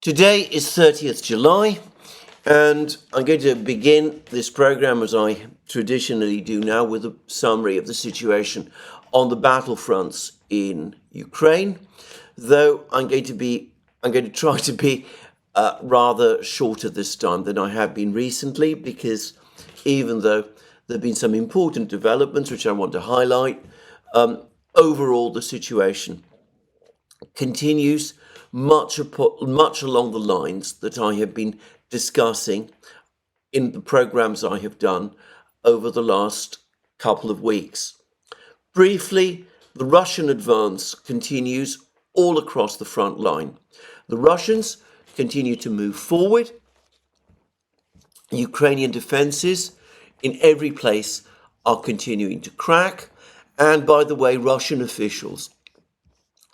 Today is 30th July, and I'm going to begin this program, as I traditionally do now, with a summary of the situation on the battlefronts in Ukraine. Though I'm going to try to be rather shorter this time than I have been recently, because even though there have been some important developments which I want to highlight, overall the situation continues much along the lines that I have been discussing in the programs I have done over the last couple of weeks. Briefly, the Russian advance continues all across the front line. The Russians continue to move forward. Ukrainian defenses in every place are continuing to crack. And by the way, Russian officials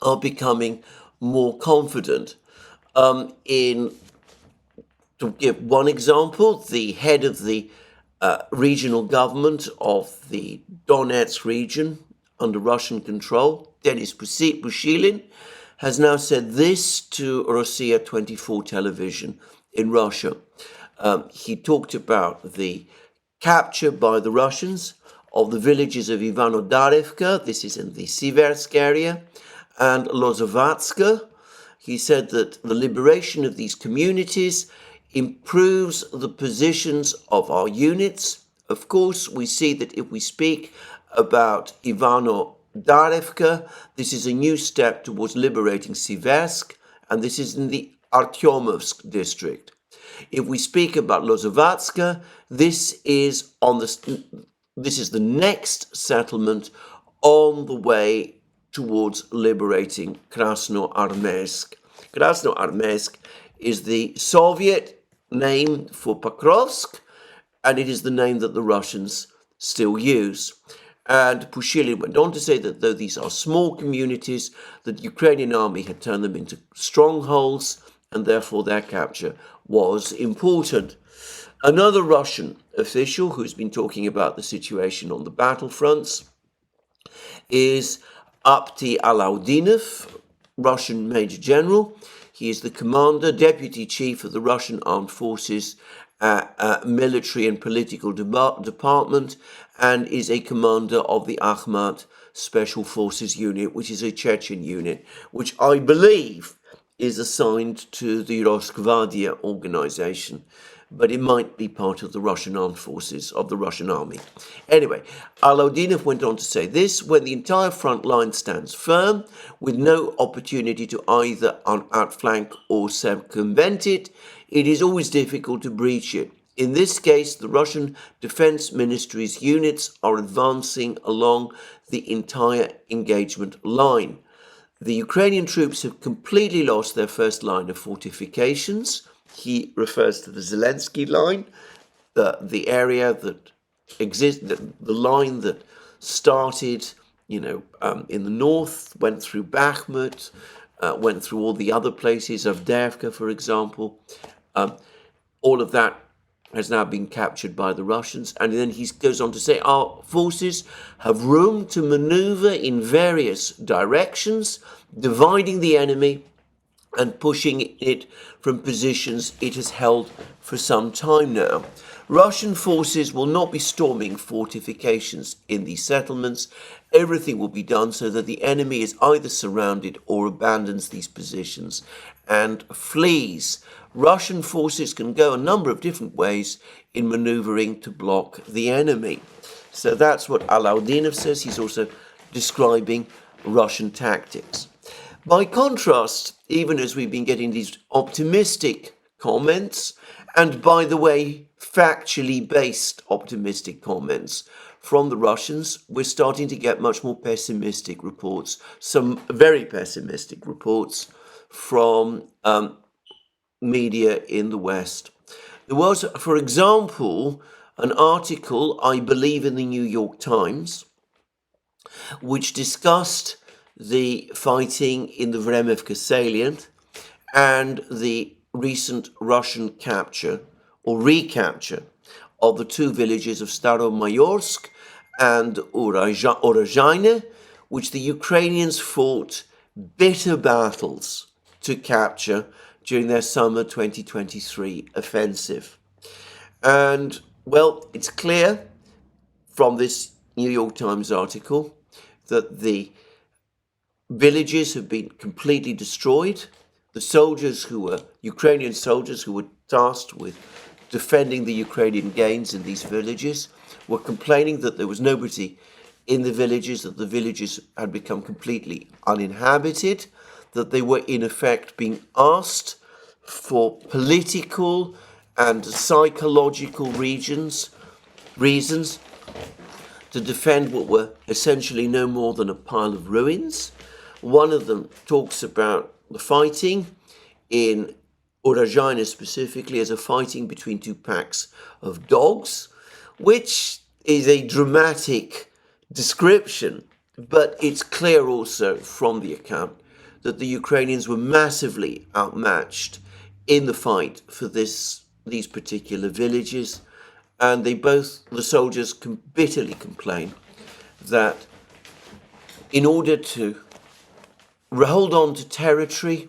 are becoming more confident. To give one example, the head of the regional government of the Donetsk region under Russian control, Denis Pushilin, has now said this to Rossiya 24 television in Russia. He talked about the capture by the Russians of the villages of Ivano-Darivka, this is in the Siversk area, and Lozovatska. He said that the liberation of these communities improves the positions of our units. Of course, we see that if we speak about Ivano-Darivka, this is a new step towards liberating Siversk, and this is in the Artyomovsk district. If we speak about Lozovatska, this is the next settlement on the way towards liberating Krasnoarmeysk. Krasnoarmeysk is the Soviet name for Pokrovsk, and it is the name that the Russians still use. And Pushilin went on to say that though these are small communities, the Ukrainian army had turned them into strongholds, and therefore their capture was important. Another Russian official who's been talking about the situation on the battlefronts is Apti Alaudinov, Russian Major General. He is the commander, deputy chief of the Russian Armed Forces Military and Political Department, and is a commander of the Akhmat Special Forces Unit, which is a Chechen unit, which I believe is assigned to the Rosgvardia organization, but it might be part of the Russian armed forces, of the Russian army. Anyway, Alaudinov went on to say this: when the entire front line stands firm, with no opportunity to either outflank or circumvent it, it is always difficult to breach it. In this case, the Russian Defense Ministry's units are advancing along the entire engagement line. The Ukrainian troops have completely lost their first line of fortifications. He refers to the Zelensky line, the area that exists, the line that started, in the north, went through Bakhmut, went through all the other places, Avdiivka, for example. All of that has now been captured by the Russians. And then he goes on to say, our forces have room to maneuver in various directions, dividing the enemy and pushing it from positions it has held for some time now. Russian forces will not be storming fortifications in these settlements. Everything will be done so that the enemy is either surrounded or abandons these positions and flees. Russian forces can go a number of different ways in maneuvering to block the enemy. So that's what Alaudinov says. He's also describing Russian tactics. By contrast, even as we've been getting these optimistic comments, and by the way, factually based optimistic comments from the Russians, we're starting to get much more pessimistic reports, some very pessimistic reports from media in the West. There was, for example, an article, I believe in the New York Times, which discussed the fighting in the Vremivka salient and the recent Russian capture or recapture of the two villages of Staromayorsk and Orozhaine, which the Ukrainians fought bitter battles to capture during their summer 2023 offensive. And, well, it's clear from this New York Times article that the villages have been completely destroyed. The soldiers who were Ukrainian soldiers who were tasked with defending the Ukrainian gains in these villages were complaining that there was nobody in the villages, that the villages had become completely uninhabited, that they were in effect being asked for political and psychological reasons to defend what were essentially no more than a pile of ruins. One of them talks about the fighting in Urajina specifically as a fighting between two packs of dogs, which is a dramatic description, but it's clear also from the account that the Ukrainians were massively outmatched in the fight for these particular villages, and the soldiers bitterly complain that in order to hold on to territory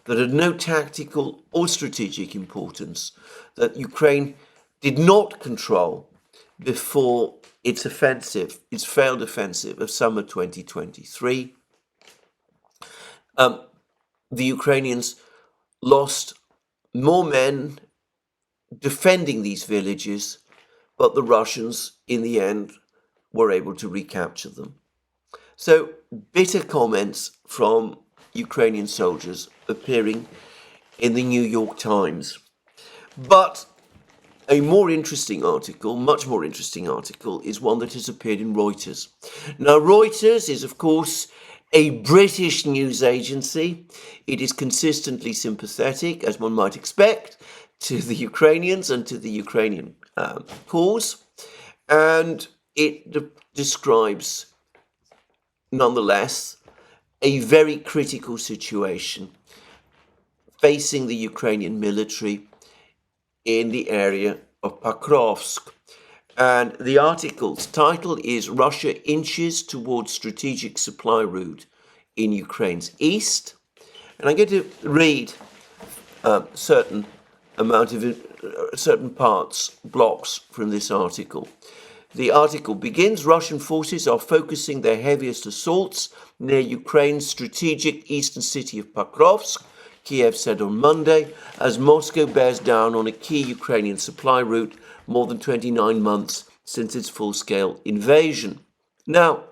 that had no tactical or strategic importance, that Ukraine did not control before its failed offensive of summer 2023. The Ukrainians lost more men defending these villages, but the Russians, in the end, were able to recapture them. So, bitter comments from Ukrainian soldiers appearing in the New York Times. But a much more interesting article, is one that has appeared in Reuters. Now, Reuters is, of course, a British news agency. It is consistently sympathetic, as one might expect, to the Ukrainians and to the Ukrainian cause. And it describes, nonetheless, a very critical situation facing the Ukrainian military in the area of Pokrovsk. And the article's title is Russia Inches Towards Strategic Supply Route in Ukraine's East. And I'm going to read certain blocks from this article. The article begins, Russian forces are focusing their heaviest assaults near Ukraine's strategic eastern city of Pokrovsk, Kiev said on Monday, as Moscow bears down on a key Ukrainian supply route more than 29 months since its full-scale invasion. Now,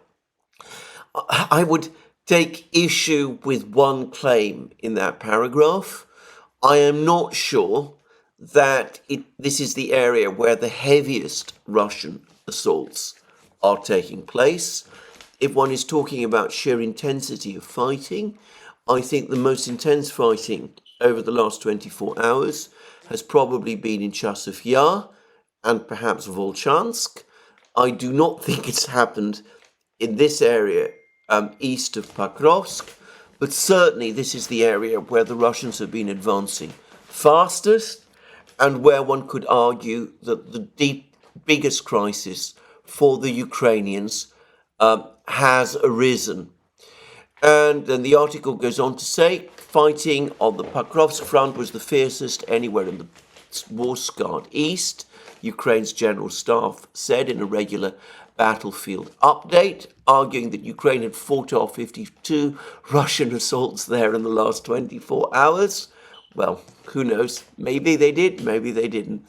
I would take issue with one claim in that paragraph. I am not sure that this is the area where the heaviest Russian assaults are taking place. If one is talking about sheer intensity of fighting, I think the most intense fighting over the last 24 hours has probably been in Chasov Yar and perhaps Volchansk. I do not think it's happened in this area east of Pokrovsk, but certainly this is the area where the Russians have been advancing fastest and where one could argue that the biggest crisis for the Ukrainians has arisen. And then the article goes on to say, fighting on the Pokrovsk front was the fiercest anywhere in the war-scarred east, Ukraine's general staff said in a regular battlefield update, arguing that Ukraine had fought off 52 Russian assaults there in the last 24 hours. Well, who knows? Maybe they did, maybe they didn't.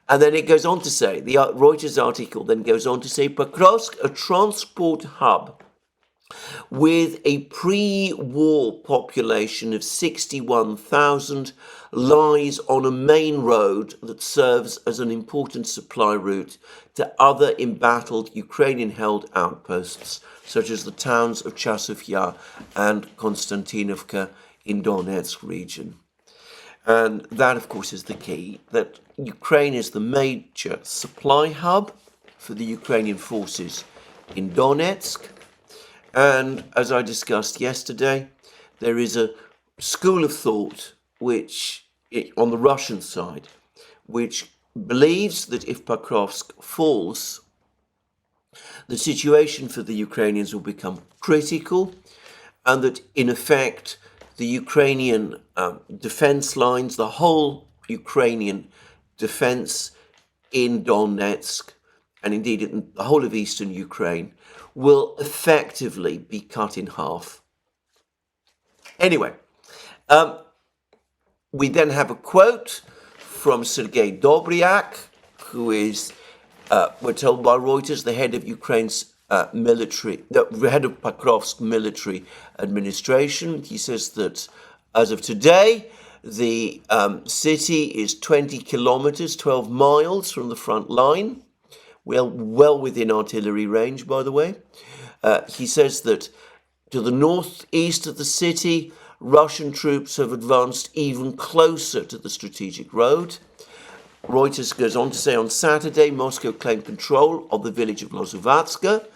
And then it goes on to say, the Reuters article then goes on to say, Pokrovsk, a transport hub with a pre-war population of 61,000, lies on a main road that serves as an important supply route to other embattled Ukrainian-held outposts, such as the towns of Chasov Yar and Konstantinovka in Donetsk region. And that, of course, is the key, that Ukraine is the major supply hub for the Ukrainian forces in Donetsk. And as I discussed yesterday, there is a school of thought on the Russian side, which believes that if Pokrovsk falls, the situation for the Ukrainians will become critical, and that in effect the Ukrainian defense lines, the whole Ukrainian defense in Donetsk, and indeed in the whole of eastern Ukraine, will effectively be cut in half. Anyway, we then have a quote from Sergei Dobryak, who is, we're told by Reuters, the head of Ukraine's the head of Pokrovsk military administration. He says that as of today, the city is 20 kilometers, 12 miles from the front line, well within artillery range, by the way. He says that to the northeast of the city, Russian troops have advanced even closer to the strategic road. Reuters goes on to say on Saturday, Moscow claimed control of the village of Lozovatska.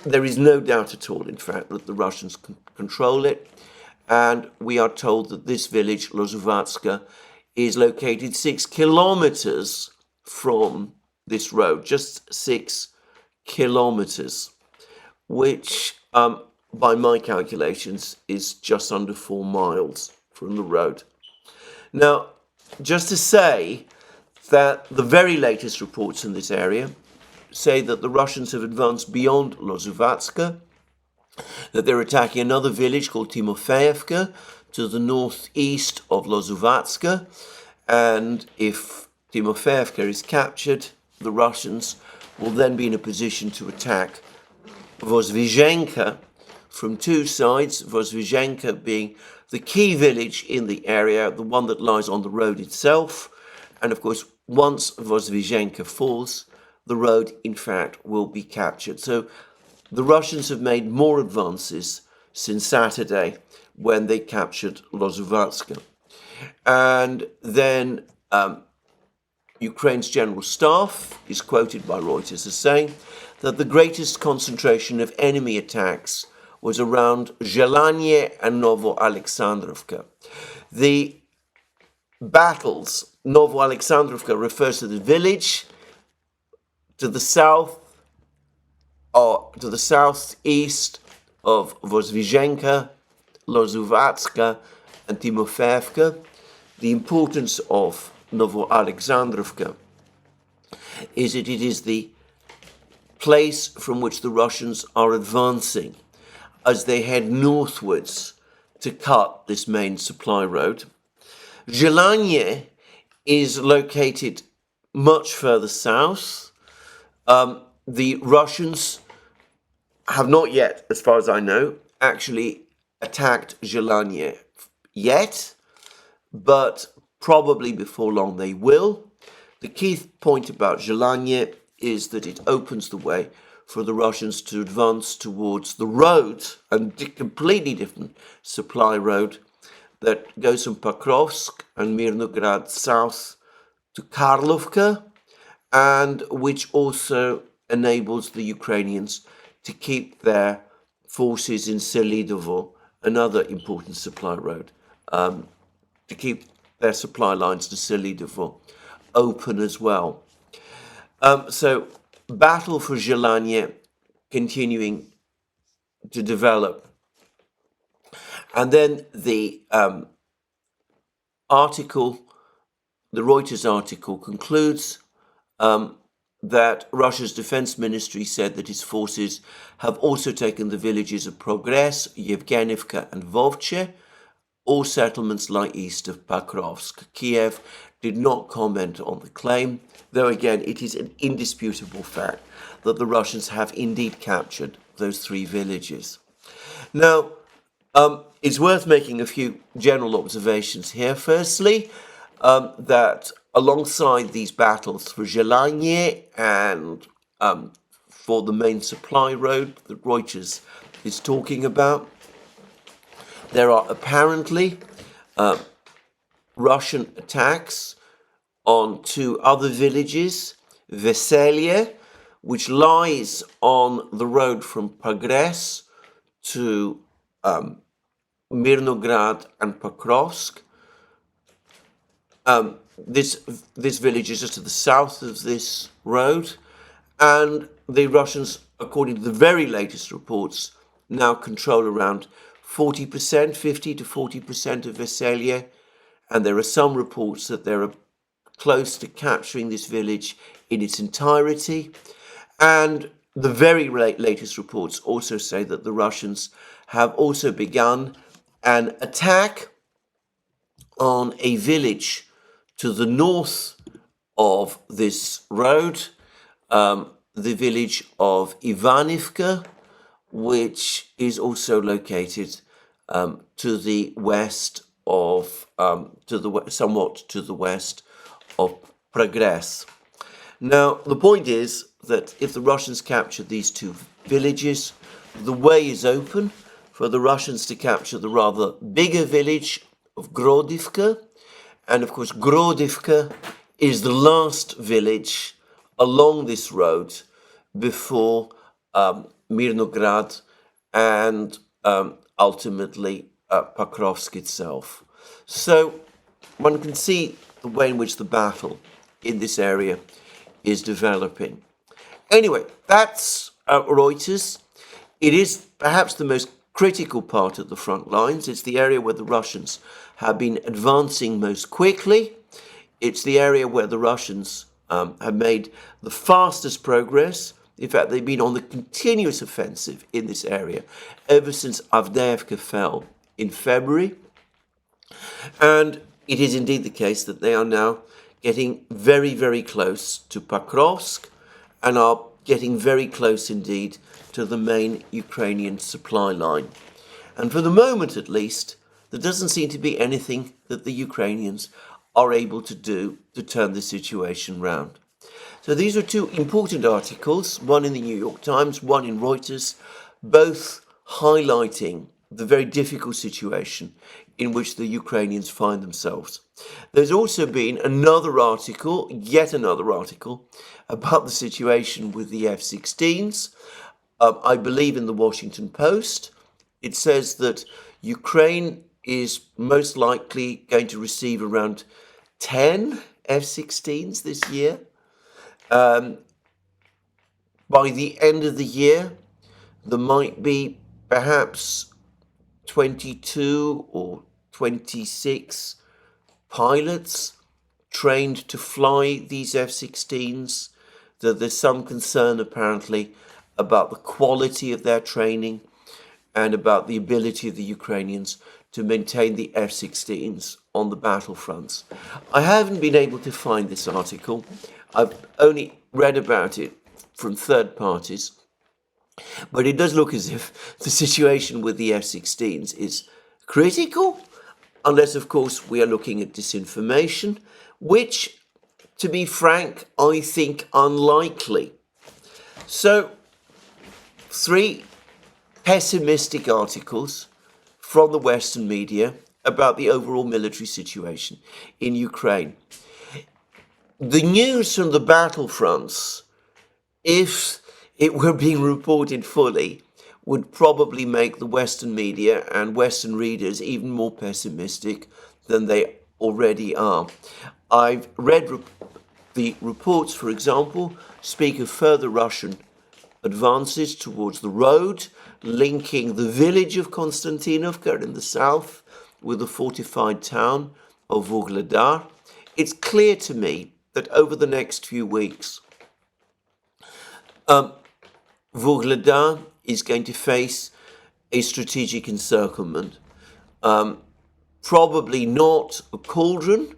There is no doubt at all, in fact, that the Russians control it. And we are told that this village, Lozovatska, is located 6 kilometers from this road, just 6 kilometers, which, by my calculations, is just under 4 miles from the road. Now, just to say that the very latest reports in this area say that the Russians have advanced beyond Lozovatska, that they're attacking another village called Timofeevka to the northeast of Lozovatska, and if Timofeevka is captured, the Russians will then be in a position to attack Vozvyzhenka from two sides, Vozvyzhenka being the key village in the area, the one that lies on the road itself, and of course, once Vozvyzhenka falls, the road, in fact, will be captured. So the Russians have made more advances since Saturday when they captured Lozovatska. And then Ukraine's general staff is quoted by Reuters as saying that the greatest concentration of enemy attacks was around Zhelanye and Novo-Alexandrovka. The battles, Novo-Alexandrovka refers to the village to the south or to the southeast of Vozvyzhenka, Lozovatska, and Timofeevka. The importance of Novo-Alexandrovka is that it is the place from which the Russians are advancing as they head northwards to cut this main supply road. Zhelanye is located much further south. The Russians have not yet, as far as I know, actually attacked Zhelanye yet, but probably before long they will. The key point about Zhelanye is that it opens the way for the Russians to advance towards the road, a completely different supply road that goes from Pokrovsk and Mirnograd south to Karlovka, and which also enables the Ukrainians to keep their forces in Selidovo, another important supply road, to keep their supply lines to Selidovo open as well. So battle for Zhelanye continuing to develop. And then the article, the Reuters article concludes that Russia's defense ministry said that its forces have also taken the villages of Progress, Yevgenivka and Vovche, all settlements lie east of Pokrovsk. Kiev did not comment on the claim, though again it is an indisputable fact that the Russians have indeed captured those 3 villages. Now, it's worth making a few general observations here. Firstly, that alongside these battles for Zhelanye and for the main supply road that Reuters is talking about, there are apparently Russian attacks on 2 other villages, Veselye, which lies on the road from Progress to Mirnograd and Pokrovsk. This village is just to the south of this road, and the Russians, according to the very latest reports, now control around 40%, 50 to 40% of Veselye, and there are some reports that they're close to capturing this village in its entirety. And the very latest reports also say that the Russians have also begun an attack on a village to the north of this road, the village of Ivanivka, which is also located to the west of, somewhat to the west of Progress. Now, the point is that if the Russians capture these two villages, the way is open for the Russians to capture the rather bigger village of Grodivka. And of course, Grodivka is the last village along this road before Mirnograd and ultimately Pokrovsk itself. So one can see the way in which the battle in this area is developing. Anyway, that's Reuters. It is perhaps the most critical part of the front lines. It's the area where the Russians have been advancing most quickly. It's the area where the Russians have made the fastest progress. In fact, they've been on the continuous offensive in this area ever since Avdiivka fell in February. And it is indeed the case that they are now getting very, very close to Pokrovsk and are getting very close indeed to the main Ukrainian supply line. And for the moment, at least, there doesn't seem to be anything that the Ukrainians are able to do to turn the situation round. So these are two important articles, one in the New York Times, one in Reuters, both highlighting the very difficult situation in which the Ukrainians find themselves. There's also been another article, yet another article, about the situation with the F-16s. I believe in the Washington Post. It says that Ukraine is most likely going to receive around 10 F-16s this year. By the end of the year, there might be perhaps 22 or 26 pilots trained to fly these F-16s. There's some concern apparently about the quality of their training and about the ability of the Ukrainians to maintain the F-16s on the battlefronts. I haven't been able to find this article. I've only read about it from third parties. But it does look as if the situation with the F-16s is critical, unless, of course, we are looking at disinformation, which, to be frank, I think unlikely. So, 3 pessimistic articles from the Western media about the overall military situation in Ukraine. The news from the battlefronts, if it were being reported fully, would probably make the Western media and Western readers even more pessimistic than they already are. I've read the reports, for example, speak of further Russian advances towards the road, linking the village of Konstantinovka in the south with the fortified town of Vuhledar. It's clear to me that over the next few weeks, Vuhledar is going to face a strategic encirclement. Probably not a cauldron,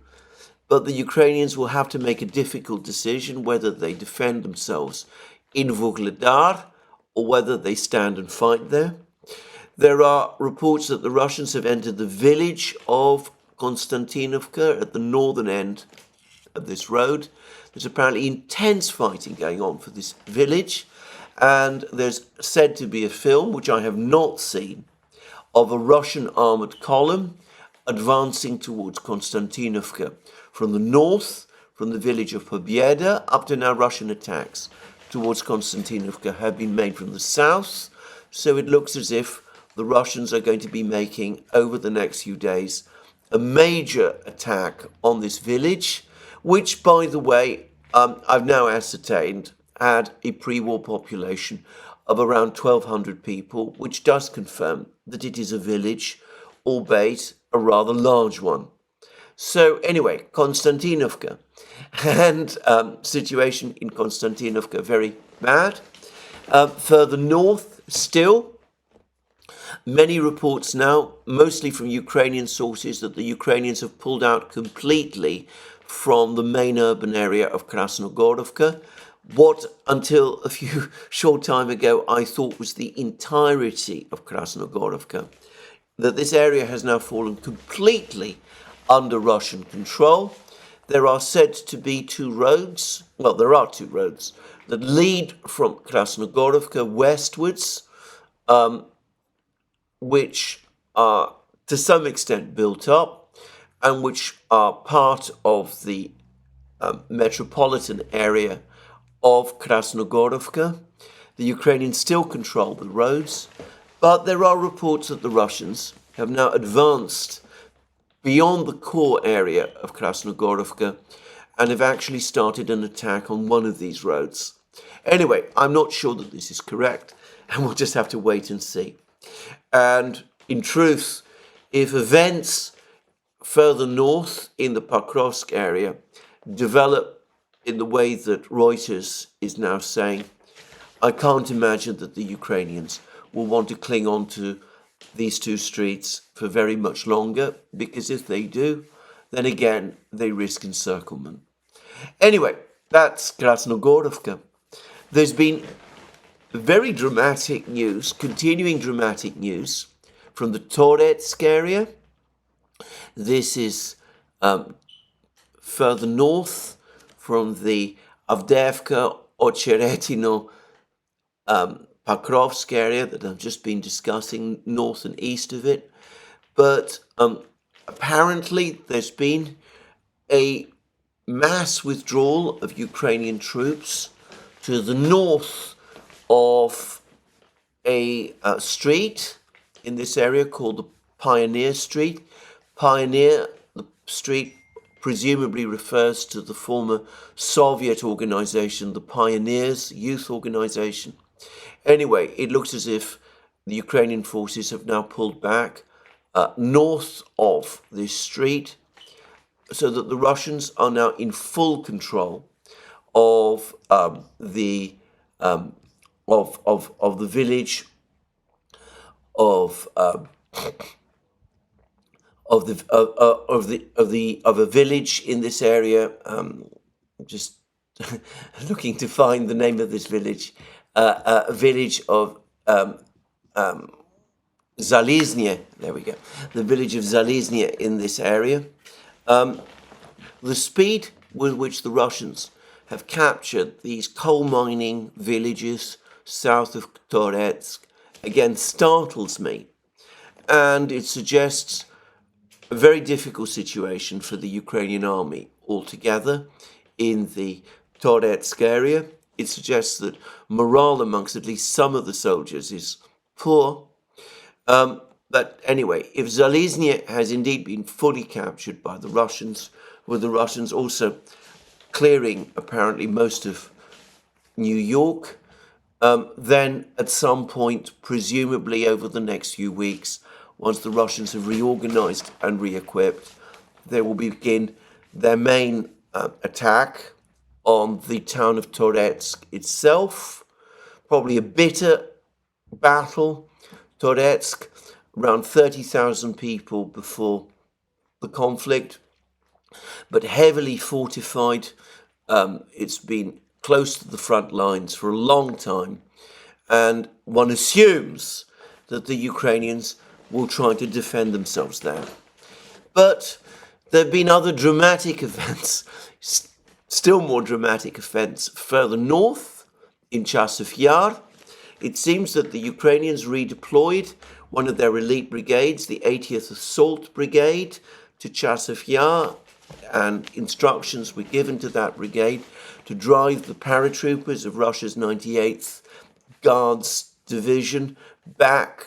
but the Ukrainians will have to make a difficult decision whether they defend themselves in Vuhledar or whether they stand and fight there. There are reports that the Russians have entered the village of Konstantinovka at the northern end of this road. There's apparently intense fighting going on for this village, and there's said to be a film, which I have not seen, of a Russian armoured column advancing towards Konstantinovka from the north, from the village of Pobieda. Up to now, Russian attacks towards Konstantinovka have been made from the south, so it looks as if the Russians are going to be making, over the next few days, a major attack on this village, which, by the way, I've now ascertained, had a pre-war population of around 1,200 people, which does confirm that it is a village, albeit a rather large one. So anyway, Konstantinovka, and situation in Konstantinovka very bad. Further north still, many reports now, mostly from Ukrainian sources, that the Ukrainians have pulled out completely from the main urban area of Krasnogorovka. What, until a few short time ago, I thought was the entirety of Krasnogorovka, that this area has now fallen completely under Russian control. There are said to be two roads, well, there are two roads that lead from Krasnogorovka westwards, which are to some extent built up and which are part of the metropolitan area of Krasnogorovka. The Ukrainians still control the roads, but there are reports that the Russians have now advanced beyond the core area of Krasnogorovka and have actually started an attack on one of these roads. Anyway, I'm not sure that this is correct, and we'll just have to wait and see. And in truth, if events further north in the Pokrovsk area develop in the way that Reuters is now saying, I can't imagine that the Ukrainians will want to cling on to these two streets for very much longer, because if they do, then again, they risk encirclement. Anyway, that's Krasnogorovka. There's been very dramatic news, continuing dramatic news, from the Toretsk area. This is further north from the Avdiivka, Ocheretino, Pokrovsk area that I've just been discussing, north and east of it. But apparently there's been a mass withdrawal of Ukrainian troops to the north of a street in this area called the Pioneer Street. Pioneer, the street, presumably refers to the former Soviet organization, the Pioneers Youth Organization. Anyway, it looks as if the Ukrainian forces have now pulled back north of this street, so that the Russians are now in full control of the village of a village in this area. Just looking to find the name of this village. A village of Zalizny. There we go. The village of Zalizny in this area. The speed with which the Russians have captured these coal mining villages south of Toretsk again startles me, and it suggests a very difficult situation for the Ukrainian army altogether in the Toretsk area. It suggests that morale amongst at least some of the soldiers is poor. But anyway, if Zalizny has indeed been fully captured by the Russians, with the Russians also clearing apparently most of New York, then at some point, presumably over the next few weeks, once the Russians have reorganized and re-equipped, they will begin their main attack on the town of Toretsk itself. Probably a bitter battle. Toretsk, around 30,000 people before the conflict, but heavily fortified. It's been close to the front lines for a long time, and one assumes that the Ukrainians will try to defend themselves there. But there have been other dramatic events, still more dramatic events further north in Chasov Yar. It seems that the Ukrainians redeployed one of their elite brigades, the 80th Assault Brigade, to Chasov Yar, and instructions were given to that brigade to drive the paratroopers of Russia's 98th Guards Division back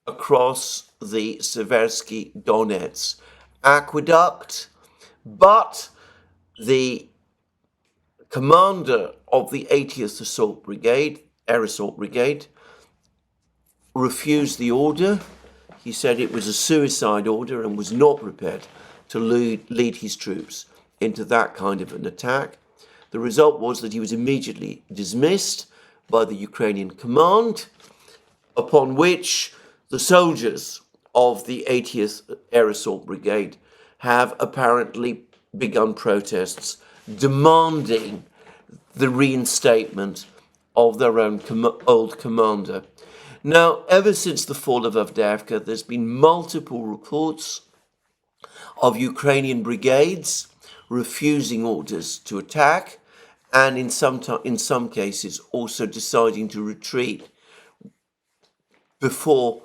across the Seversky Donets aqueduct. But the commander of the 80th Assault Brigade, Air Assault Brigade refused the order. He said it was a suicide order and was not prepared to lead his troops into that kind of an attack. The result was that he was immediately dismissed by the Ukrainian command, upon which the soldiers of the 80th Air Assault Brigade have apparently begun protests demanding the reinstatement of their own old commander. Now, ever since the fall of Avdiivka, there's been multiple reports of Ukrainian brigades refusing orders to attack, and in some cases also deciding to retreat before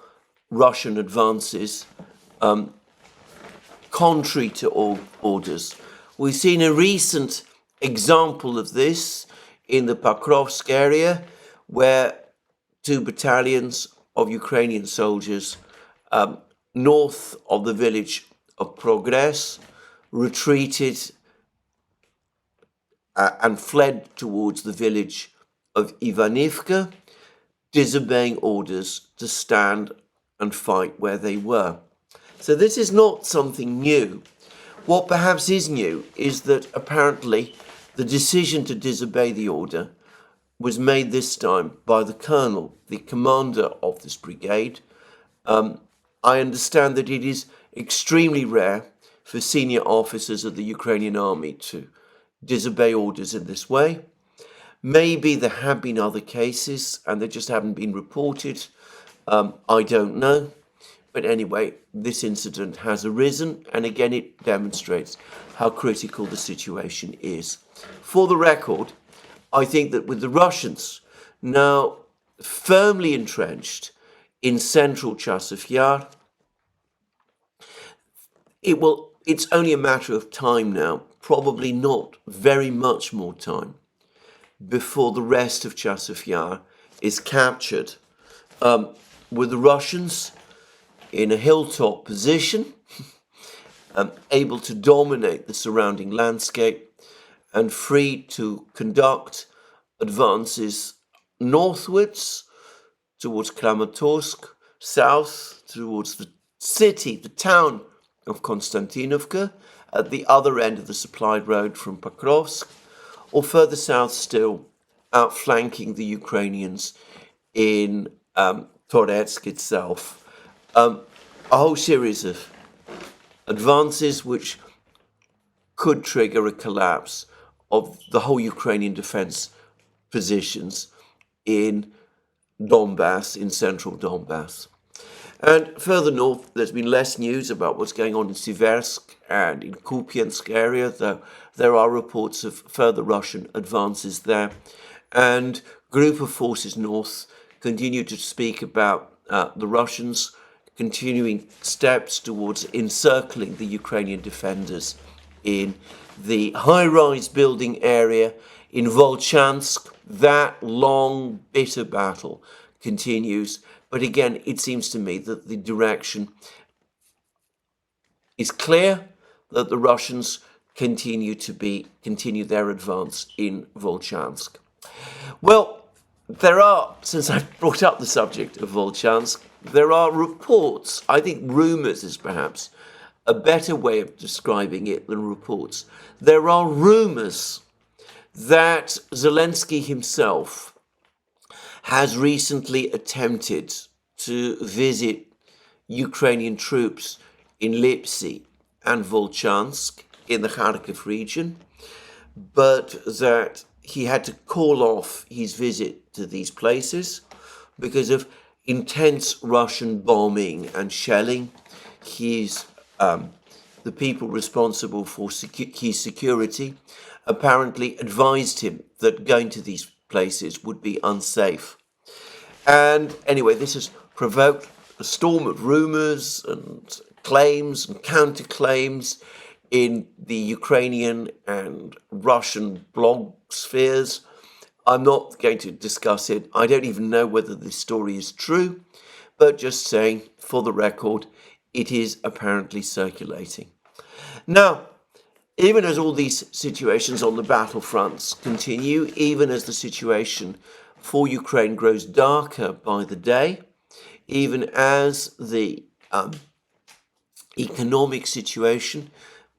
Russian advances, contrary to all orders. We've seen a recent example of this in the Pokrovsk area, where 2 battalions of Ukrainian soldiers north of the village of Progress retreated and fled towards the village of Ivanivka, disobeying orders to stand and fight where they were. So this is not something new. What perhaps is new is that apparently the decision to disobey the order was made this time by the colonel, the commander of this brigade. I understand that it is extremely rare for senior officers of the Ukrainian army to disobey orders in this way. Maybe there have been other cases and they just haven't been reported. I don't know. But anyway, this incident has arisen, and again it demonstrates how critical the situation is. For the record, I think that with the Russians now firmly entrenched in central Chasov Yar, it's only a matter of time now, probably not very much more time, before the rest of Chasov Yar is captured, with the Russians in a hilltop position, able to dominate the surrounding landscape and free to conduct advances northwards towards Kramatorsk, south towards the city, the town of Konstantinovka, at the other end of the supply road from Pokrovsk, or further south still, outflanking the Ukrainians in Toretsk itself. A whole series of advances which could trigger a collapse of the whole Ukrainian defense positions in Donbass, in central Donbass. And further north, there's been less news about what's going on in Siversk and in Kupiansk area, though there are reports of further Russian advances there. And group of forces north continue to speak about the Russians continuing steps towards encircling the Ukrainian defenders in the high-rise building area in Volchansk. That long, bitter battle continues. But again, it seems to me that the direction is clear, that the Russians continue their advance in Volchansk. Well, since I've brought up the subject of Volchansk, there are reports, I think rumours is perhaps a better way of describing it than reports. There are rumours that Zelensky himself has recently attempted to visit Ukrainian troops in Lipsy and Volchansk in the Kharkiv region, but that he had to call off his visit to these places because of intense Russian bombing and shelling. The people responsible for his security apparently advised him that going to these places would be unsafe. And anyway, this has provoked a storm of rumours and claims and counterclaims in the Ukrainian and Russian blog spheres. I'm not going to discuss it. I don't even know whether this story is true, but just saying, for the record, it is apparently circulating. Now, even as all these situations on the battlefronts continue, even as the situation for Ukraine grows darker by the day, even as the economic situation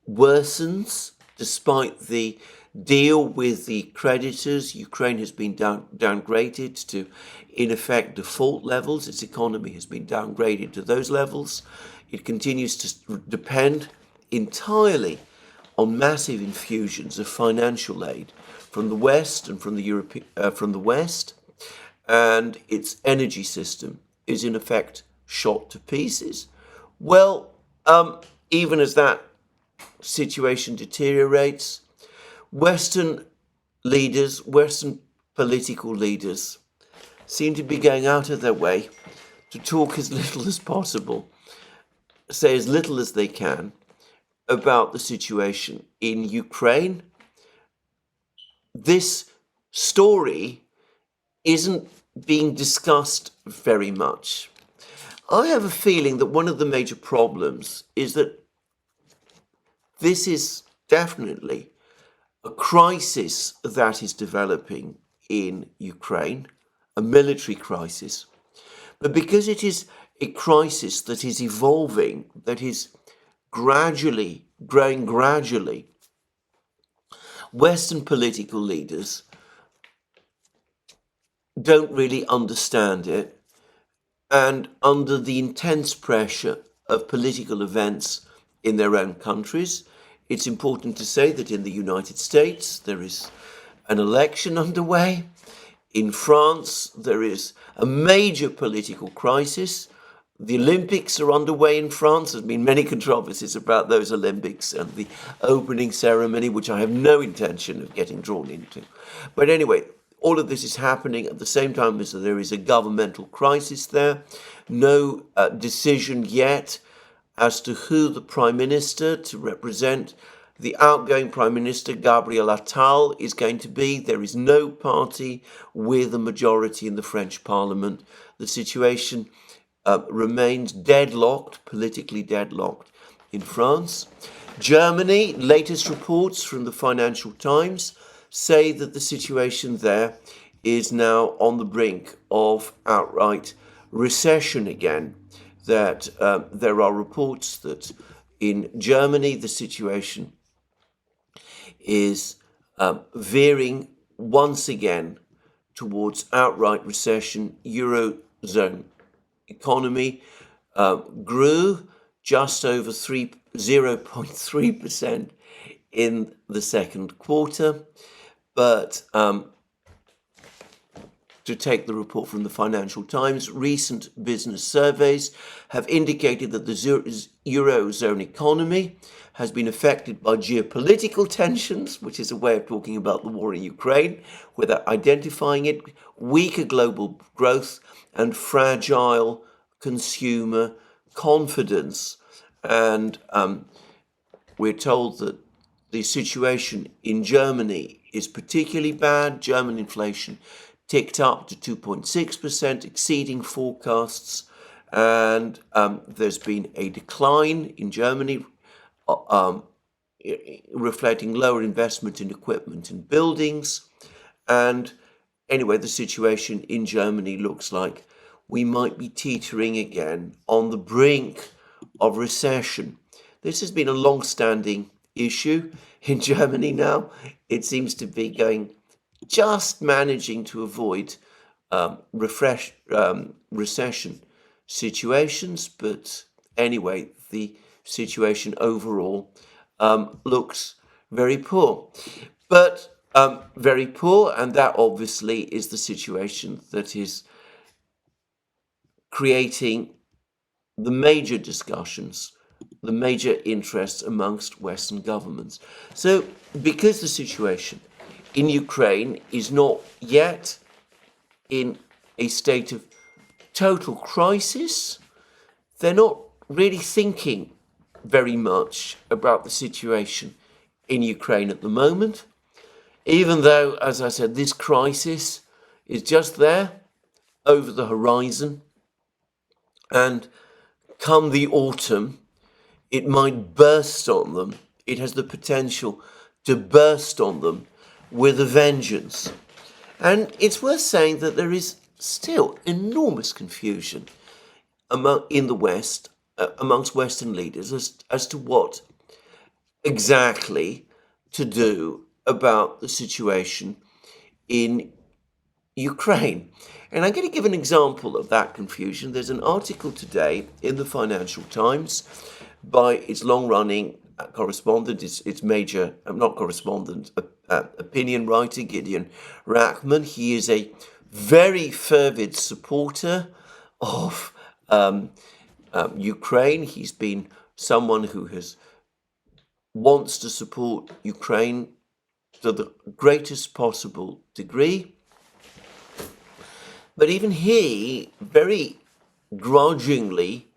worsens. Despite the deal with the creditors, Ukraine has been downgraded to, in effect, default levels. Its economy has been downgraded to those levels. It continues to depend entirely on massive infusions of financial aid from the West and from the West, and its energy system is in effect shot to pieces. Well, even as that situation deteriorates, Western leaders, Western political leaders, seem to be going out of their way to talk as little as possible, say as little as they can about the situation in Ukraine. This story isn't being discussed very much. I have a feeling that one of the major problems is that this is definitely a crisis that is developing in Ukraine, a military crisis. But because it is a crisis that is evolving, that is growing gradually, Western political leaders don't really understand it, and under the intense pressure of political events in their own countries. It's important to say that in the United States there is an election underway. In France there is a major political crisis. The Olympics are underway in France. There's been many controversies about those Olympics and the opening ceremony, which I have no intention of getting drawn into. But anyway, all of this is happening at the same time as there is a governmental crisis there. No decision yet as to who the Prime Minister to represent the outgoing Prime Minister, Gabriel Attal, is going to be. There is no party with a majority in the French Parliament. The situation remains deadlocked, politically deadlocked in France. Germany, latest reports from the Financial Times say that the situation there is now on the brink of outright recession again. That there are reports that in Germany the situation is veering once again towards outright recession. Eurozone economy grew just over 0.3% in the second quarter, but to take the report from the Financial Times, recent business surveys have indicated that the Eurozone economy has been affected by geopolitical tensions, which is a way of talking about the war in Ukraine, without identifying it, weaker global growth, and fragile consumer confidence. And we're told that the situation in Germany is particularly bad. German inflation ticked up to 2.6%, exceeding forecasts, and there's been a decline in Germany, reflecting lower investment in equipment and buildings. And anyway, the situation in Germany looks like we might be teetering again on the brink of recession. This has been a long-standing issue in Germany now. It seems to be just managing to avoid recession situations. But anyway, the situation overall looks very poor. But very poor, and that obviously is the situation that is creating the major discussions, the major interests amongst Western governments. So because the situation in Ukraine is not yet in a state of total crisis, they're not really thinking very much about the situation in Ukraine at the moment, even though, as I said, this crisis is just there over the horizon, and come the autumn, it might burst on them. It has the potential to burst on them with a vengeance. And it's worth saying that there is still enormous confusion in the West, amongst Western leaders, as to what exactly to do about the situation in Ukraine. And I'm going to give an example of that confusion. There's an article today in the Financial Times by its long-running correspondent, its major, not correspondent, opinion writer, Gideon Rachman. He is a very fervid supporter of Ukraine. He's been someone who wants to support Ukraine to the greatest possible degree. But even he, very grudgingly,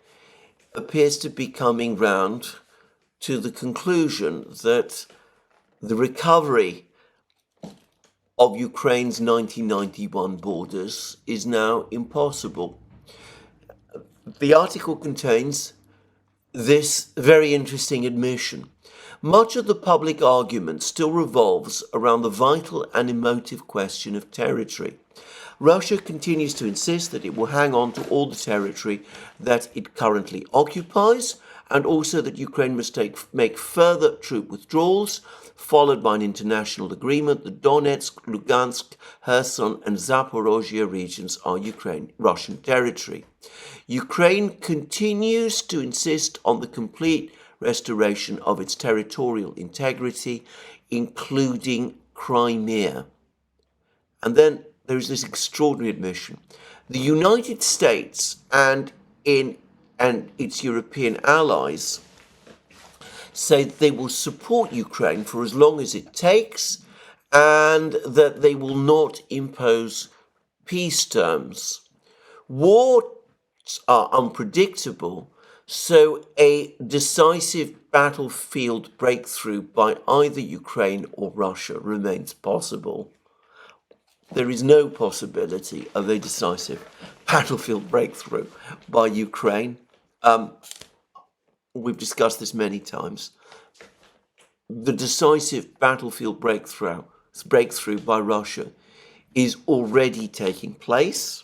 appears to be coming round to the conclusion that the recovery of Ukraine's 1991 borders is now impossible. The article contains this very interesting admission. Much of the public argument still revolves around the vital and emotive question of territory. Russia continues to insist that it will hang on to all the territory that it currently occupies, and also that Ukraine must make further troop withdrawals, followed by an international agreement. The Donetsk, Lugansk, Kherson, and Zaporozhye regions are Russian territory. Ukraine continues to insist on the complete restoration of its territorial integrity, including Crimea. And then there is this extraordinary admission. The United States and its European allies say that they will support Ukraine for as long as it takes, and that they will not impose peace terms. Wars are unpredictable, so a decisive battlefield breakthrough by either Ukraine or Russia remains possible. There is no possibility of a decisive battlefield breakthrough by Ukraine. We've discussed this many times. The decisive battlefield breakthrough by Russia is already taking place.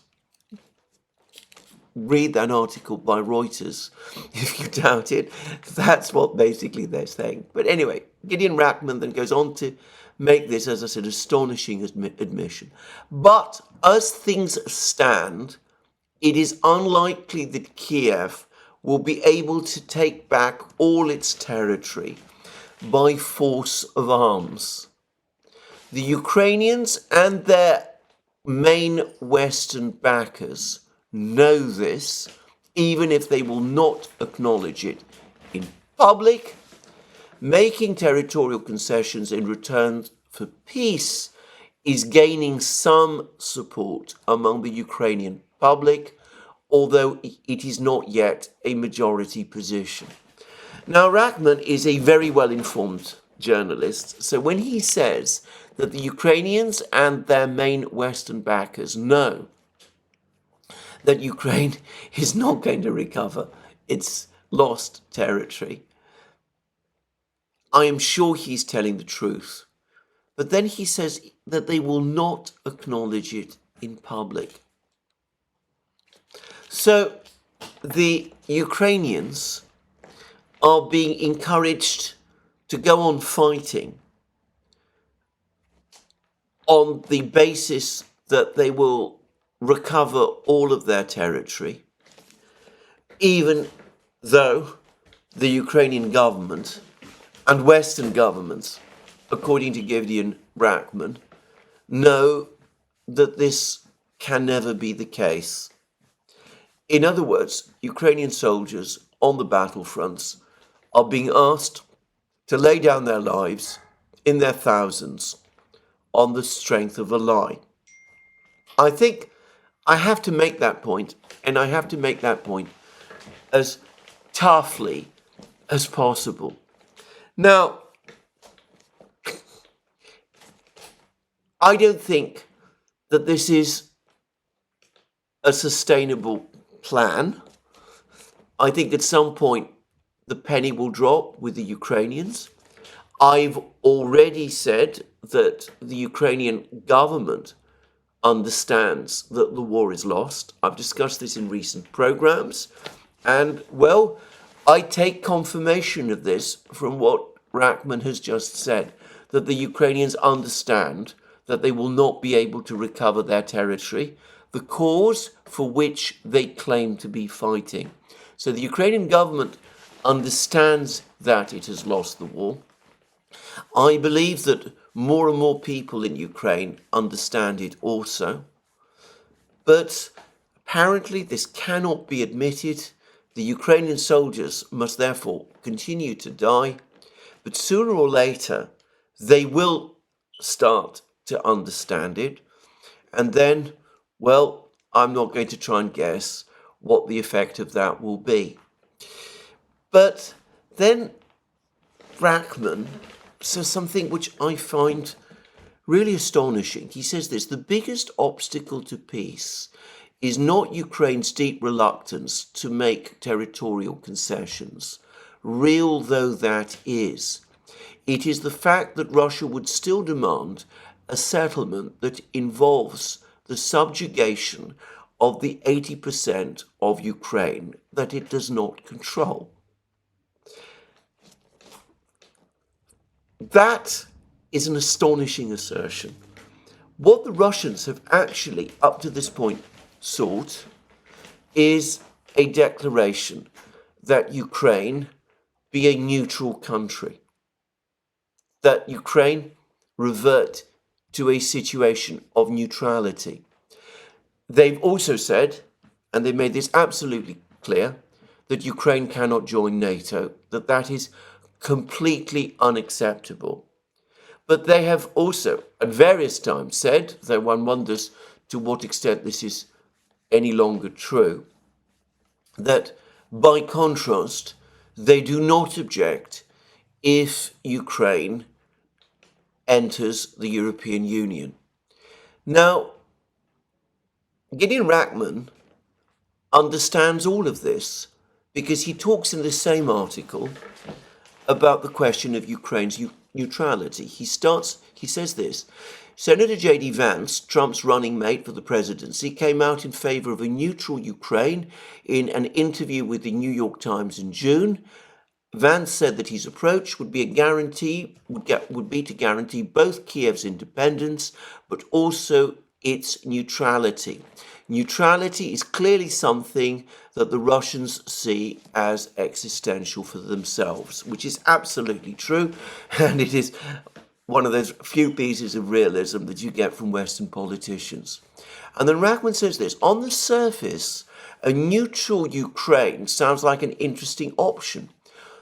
Read that article by Reuters if you doubt it. That's what basically they're saying. But anyway, Gideon Rachman then goes on to make this, as I said, astonishing admission. But as things stand, it is unlikely that Kiev will be able to take back all its territory by force of arms. The Ukrainians and their main Western backers know this, even if they will not acknowledge it in public. Making territorial concessions in return for peace is gaining some support among the Ukrainian public, although it is not yet a majority position. Now, Rachman is a very well-informed journalist, so when he says that the Ukrainians and their main Western backers know that Ukraine is not going to recover its lost territory, I am sure he's telling the truth. But then he says that they will not acknowledge it in public. So the Ukrainians are being encouraged to go on fighting on the basis that they will recover all of their territory, even though the Ukrainian government and Western governments, according to Gideon Rachman, know that this can never be the case. In other words, Ukrainian soldiers on the battlefronts are being asked to lay down their lives in their thousands on the strength of a lie. I think I have to make that point, and I have to make that point as toughly as possible. Now, I don't think that this is a sustainable plan. I think at some point the penny will drop with the Ukrainians. I've already said that the Ukrainian government understands that the war is lost. I've discussed this in recent programs, and, well, I take confirmation of this from what Rachman has just said, that the Ukrainians understand that they will not be able to recover their territory, the cause for which they claim to be fighting. So the Ukrainian government understands that it has lost the war. I believe that more and more people in Ukraine understand it also. But apparently this cannot be admitted. The Ukrainian soldiers must therefore continue to die. But sooner or later, they will start to understand it. And then, well, I'm not going to try and guess what the effect of that will be. But then Rachman says something which I find really astonishing. He says this: the biggest obstacle to peace is not Ukraine's deep reluctance to make territorial concessions, real though that is. It is the fact that Russia would still demand a settlement that involves the subjugation of the 80% of Ukraine that it does not control. That is an astonishing assertion. What the Russians have actually, up to this point, sought is a declaration that Ukraine be a neutral country, that Ukraine revert to a situation of neutrality. They've also said, and they made this absolutely clear, that Ukraine cannot join NATO, that is completely unacceptable. But they have also at various times said, though one wonders to what extent this is any longer true, that by contrast, they do not object if Ukraine enters the European Union. Now, Gideon Rachman understands all of this because he talks in the same article about the question of Ukraine's neutrality. He says this: Senator J.D. Vance, Trump's running mate for the presidency, came out in favor of a neutral Ukraine in an interview with the New York Times in June. Vance said that his approach would be to guarantee both Kiev's independence, but also its neutrality. Neutrality is clearly something that the Russians see as existential for themselves, which is absolutely true, and it is one of those few pieces of realism that you get from Western politicians. And then Rachman says this: on the surface, a neutral Ukraine sounds like an interesting option.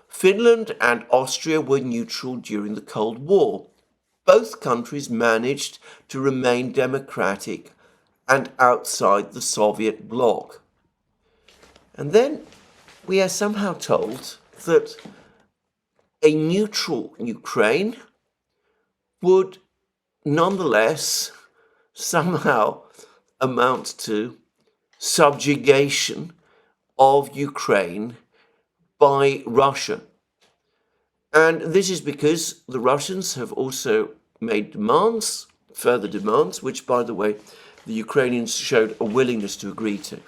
Finland and Austria were neutral during the Cold War. Both countries managed to remain democratic and outside the Soviet bloc. And then we are somehow told that a neutral Ukraine would nonetheless somehow amount to subjugation of Ukraine by Russia. And this is because the Russians have also made demands, further demands, which, by the way, the Ukrainians showed a willingness to agree to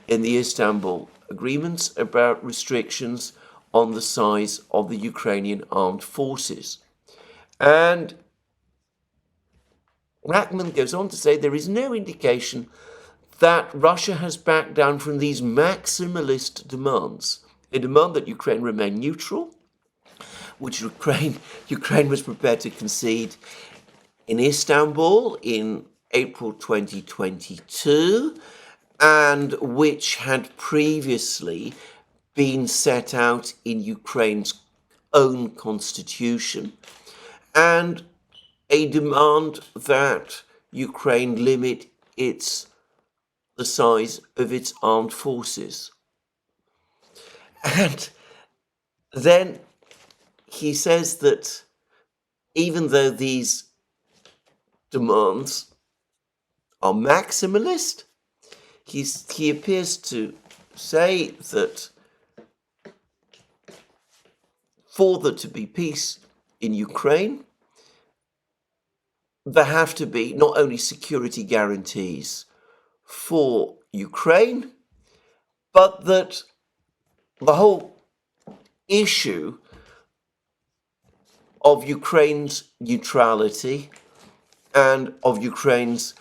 in the Istanbul agreements about restrictions on the size of the Ukrainian armed forces. And Rachman goes on to say there is no indication that Russia has backed down from these maximalist demands. A demand that Ukraine remain neutral, which Ukraine was prepared to concede in Istanbul in April 2022, and which had previously been set out in Ukraine's own constitution, and a demand that Ukraine limit the size of its armed forces. And then he says that even though these demands are maximalist, he appears to say that for there to be peace in Ukraine, there have to be not only security guarantees for Ukraine, but that the whole issue of Ukraine's neutrality and of Ukraine's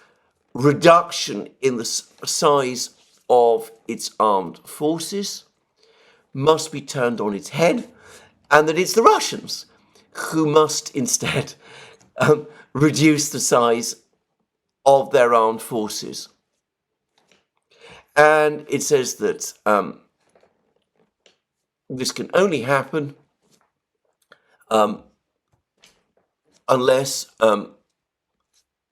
reduction in the size of its armed forces must be turned on its head, and that it's the Russians who must instead reduce the size of their armed forces. And it says that this can only happen unless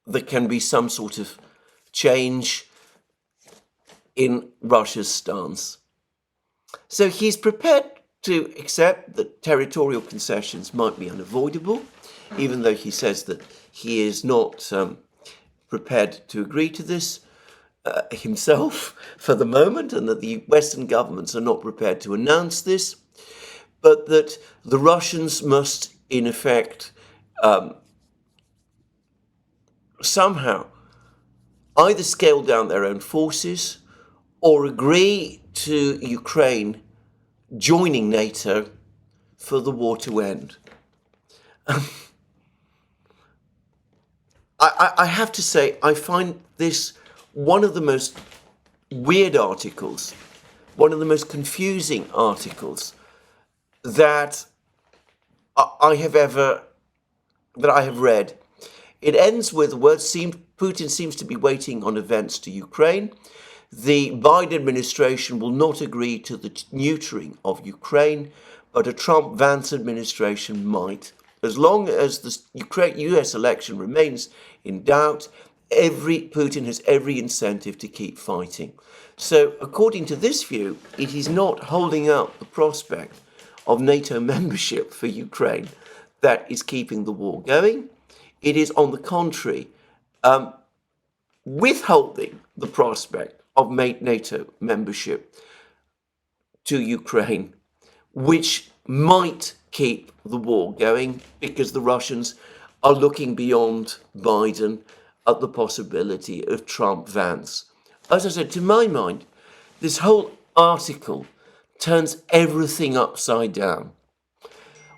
there can be some sort of change in Russia's stance. So he's prepared to accept that territorial concessions might be unavoidable, even though he says that he is not prepared to agree to this himself for the moment, and that the Western governments are not prepared to announce this, but that the Russians must, in effect, somehow either scale down their own forces or agree to Ukraine joining NATO for the war to end. I have to say, I find this one of the most weird articles, one of the most confusing articles that I have read. It ends with the words, Putin seems to be waiting on events to Ukraine. The Biden administration will not agree to the neutering of Ukraine, but a Trump-Vance administration might. As long as the US election remains in doubt, Putin has every incentive to keep fighting. So, according to this view, it is not holding out the prospect of NATO membership for Ukraine that is keeping the war going. It is, on the contrary, withholding the prospect of NATO membership to Ukraine, which might keep the war going because the Russians are looking beyond Biden at the possibility of Trump-Vance. As I said, to my mind, this whole article turns everything upside down.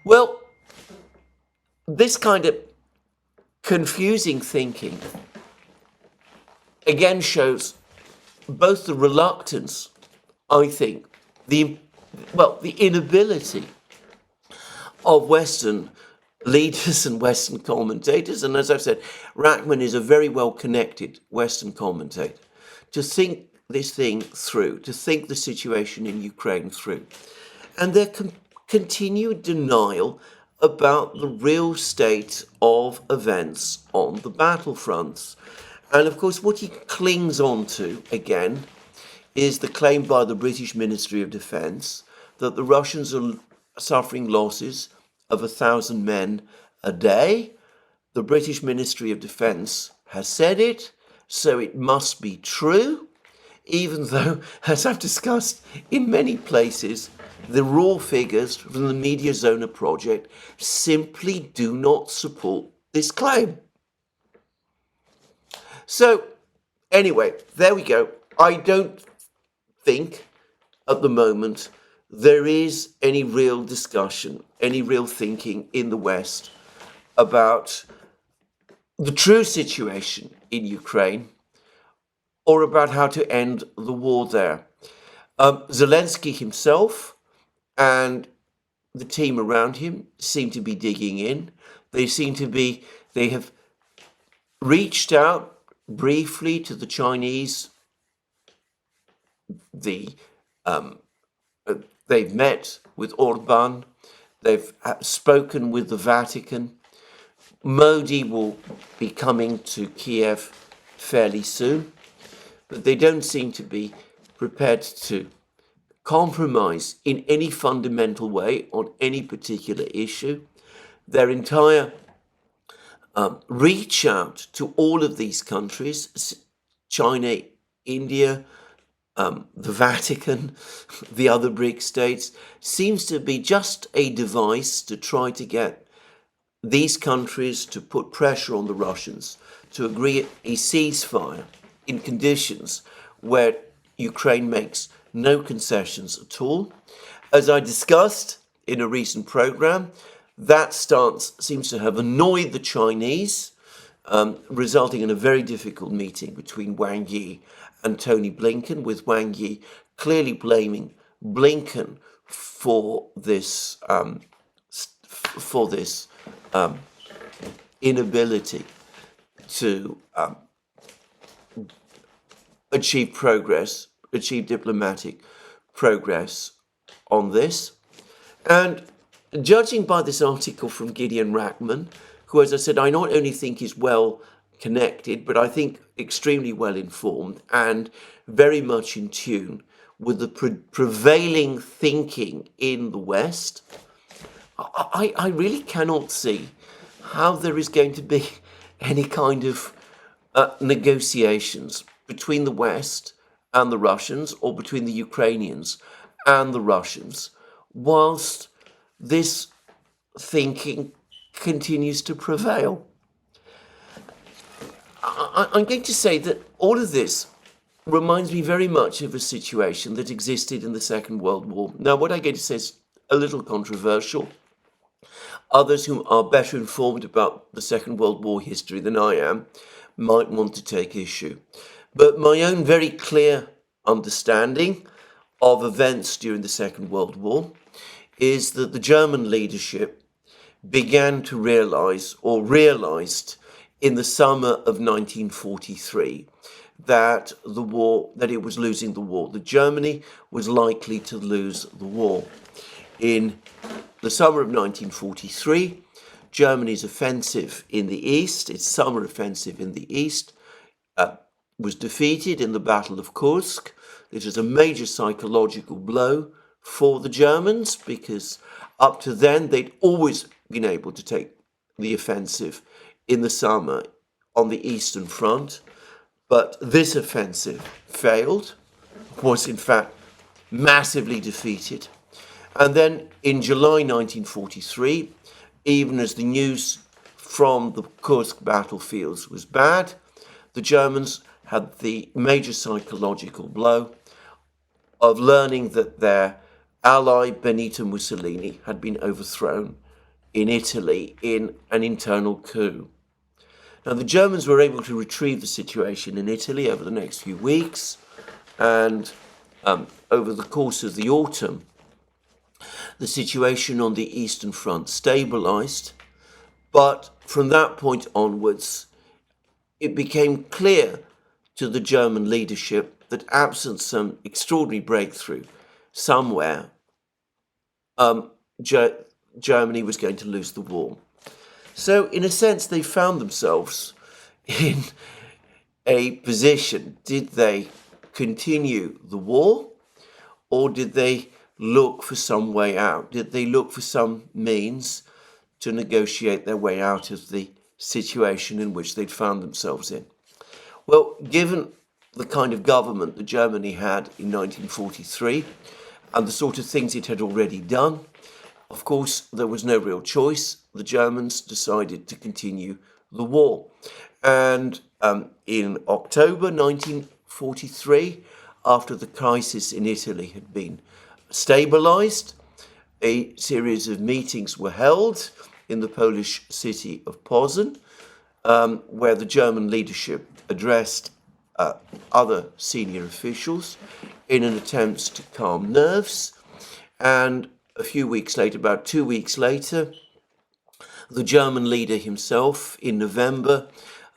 Well, this kind of confusing thinking again shows both the reluctance, I think, the inability of Western leaders and Western commentators, and as I've said, Rachman is a very well-connected Western commentator, to think this thing through, to think the situation in Ukraine through, and their continued denial about the real state of events on the battlefronts. And of course, what he clings on to, again, is the claim by the British Ministry of Defence that the Russians are suffering losses of 1,000 men a day. The British Ministry of Defence has said it, so it must be true, even though, as I've discussed in many places, the raw figures from the Media Zona project simply do not support this claim. So, anyway, there we go. I don't think at the moment there is any real discussion, any real thinking in the West about the true situation in Ukraine or about how to end the war there. Zelensky himself and the team around him seem to be digging in. They have reached out briefly to the Chinese. They've met with Orban. They've spoken with the Vatican. Modi will be coming to Kiev fairly soon, but they don't seem to be prepared to compromise in any fundamental way on any particular issue. Their entire reach out to all of these countries, China, India, the Vatican, the other BRIC states, seems to be just a device to try to get these countries to put pressure on the Russians to agree a ceasefire in conditions where Ukraine makes no concessions at all. As I discussed in a recent program, that stance seems to have annoyed the Chinese, resulting in a very difficult meeting between Wang Yi and Tony Blinken, with Wang Yi clearly blaming Blinken for this inability to achieve diplomatic progress on this. And judging by this article from Gideon Rachman, who, as I said, I not only think is well connected, but I think extremely well informed and very much in tune with the prevailing thinking in the West, I really cannot see how there is going to be any kind of negotiations between the West and the Russians, or between the Ukrainians and the Russians, whilst this thinking continues to prevail. I'm going to say that all of this reminds me very much of a situation that existed in the Second World War. Now, what I'm going to say is a little controversial. Others who are better informed about the Second World War history than I am might want to take issue. But my own very clear understanding of events during the Second World War is that the German leadership began to realized in the summer of 1943 that it was losing the war, that Germany was likely to lose the war. In the summer of 1943, Germany's offensive in the east, its summer offensive in the east, was defeated in the Battle of Kursk. It was a major psychological blow for the Germans, because up to then they'd always been able to take the offensive in the summer on the Eastern Front. But this offensive failed, was in fact massively defeated. And then in July 1943, even as the news from the Kursk battlefields was bad, the Germans had the major psychological blow of learning that their ally Benito Mussolini had been overthrown in Italy in an internal coup. Now, the Germans were able to retrieve the situation in Italy over the next few weeks, and over the course of the autumn, the situation on the Eastern Front stabilized. But from that point onwards, it became clear to the German leadership that absent some extraordinary breakthrough somewhere, Germany was going to lose the war. So, in a sense, they found themselves in a position. Did they continue the war, or did they look for some way out? Did they look for some means to negotiate their way out of the situation in which they'd found themselves in? Well, given the kind of government that Germany had in 1943 and the sort of things it had already done, of course, there was no real choice. The Germans decided to continue the war. And in October 1943, after the crisis in Italy had been stabilized, a series of meetings were held in the Polish city of Poznań, where the German leadership addressed other senior officials in an attempt to calm nerves. And a few weeks later, about 2 weeks later, the German leader himself, in November,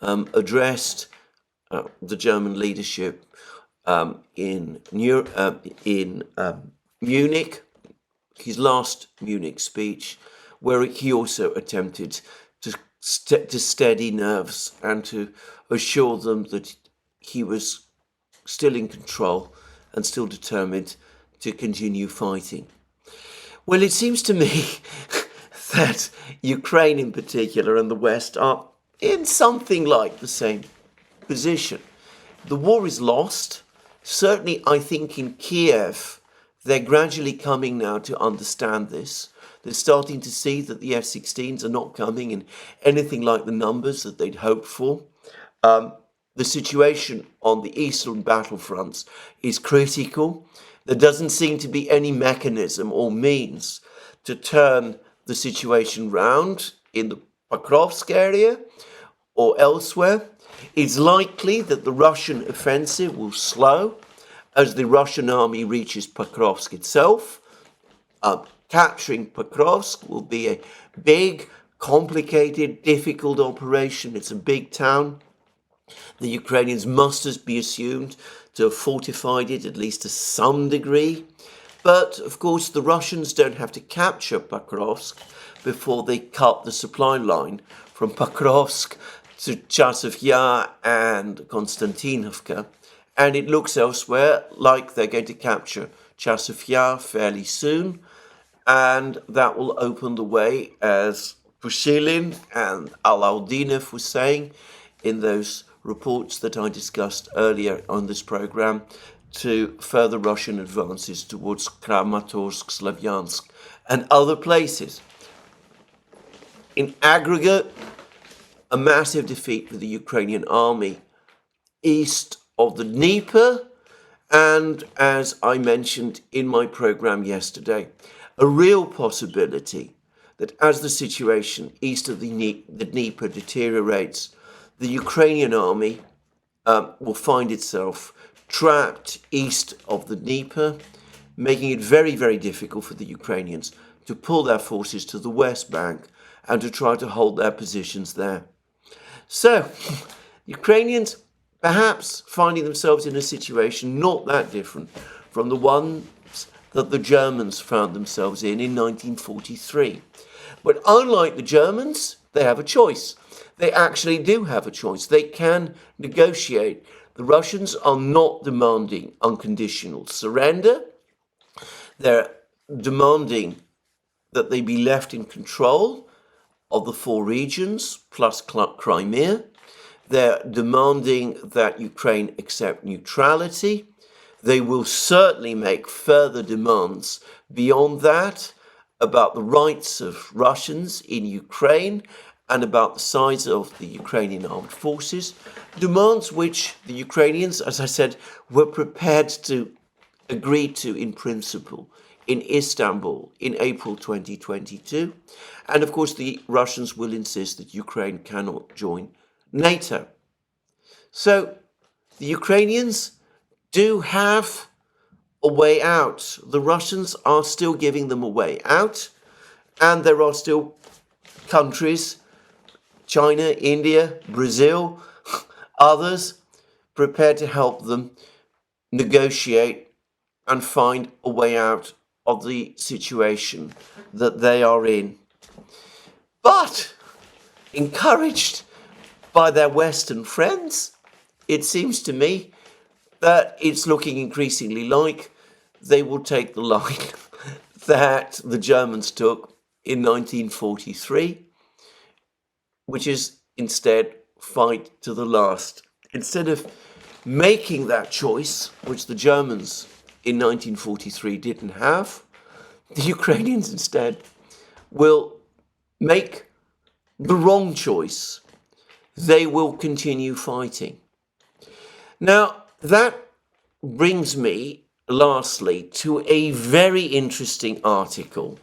addressed the German leadership in Munich, his last Munich speech, where he also attempted to steady nerves and to assure them that he was still in control and still determined to continue fighting. Well, it seems to me that Ukraine in particular and the West are in something like the same position. The war is lost. Certainly, I think in Kiev, They're gradually coming now to understand this. They're starting to see that the F-16s are not coming in anything like the numbers that they'd hoped for. The situation on the eastern battlefronts is critical. There doesn't seem to be any mechanism or means to turn the situation round in the Pokrovsk area or elsewhere. It's likely that the Russian offensive will slow as the Russian army reaches Pokrovsk itself. Capturing Pokrovsk will be a big, complicated, difficult operation. It's a big town. The Ukrainians must be assumed to have fortified it at least to some degree. But, of course, the Russians don't have to capture Pokrovsk before they cut the supply line from Pokrovsk to Chasov Yar and Konstantinovka. And it looks elsewhere like they're going to capture Chasov Yar fairly soon. And that will open the way, as Pushilin and Alaudinov were saying in those reports that I discussed earlier on this program, to further Russian advances towards Kramatorsk, Slavyansk, and other places. In aggregate, a massive defeat for the Ukrainian army east of the Dnieper, and as I mentioned in my program yesterday, a real possibility that as the situation east of the Dnieper deteriorates, the Ukrainian army will find itself trapped east of the Dnieper, making it very, very difficult for the Ukrainians to pull their forces to the West Bank and to try to hold their positions there. So, Ukrainians perhaps finding themselves in a situation not that different from the ones that the Germans found themselves in 1943. But unlike the Germans, they have a choice. They actually do have a choice. They can negotiate. The Russians are not demanding unconditional surrender. They're demanding that they be left in control of the 4 regions plus Crimea. They're demanding that Ukraine accept neutrality. They will certainly make further demands beyond that about the rights of Russians in Ukraine and about the size of the Ukrainian armed forces, demands which the Ukrainians, as I said, were prepared to agree to in principle in Istanbul in April 2022. And of course, the Russians will insist that Ukraine cannot join NATO. So the Ukrainians do have a way out. The Russians are still giving them a way out, and there are still countries, China, India, Brazil, others, prepared to help them negotiate and find a way out of the situation that they are in. But, encouraged by their Western friends, it seems to me that it's looking increasingly like they will take the line that the Germans took in 1943, which is instead fight to the last. Instead of making that choice, which the Germans in 1943 didn't have, the Ukrainians instead will make the wrong choice. They will continue fighting. Now, that brings me, lastly, to a very interesting article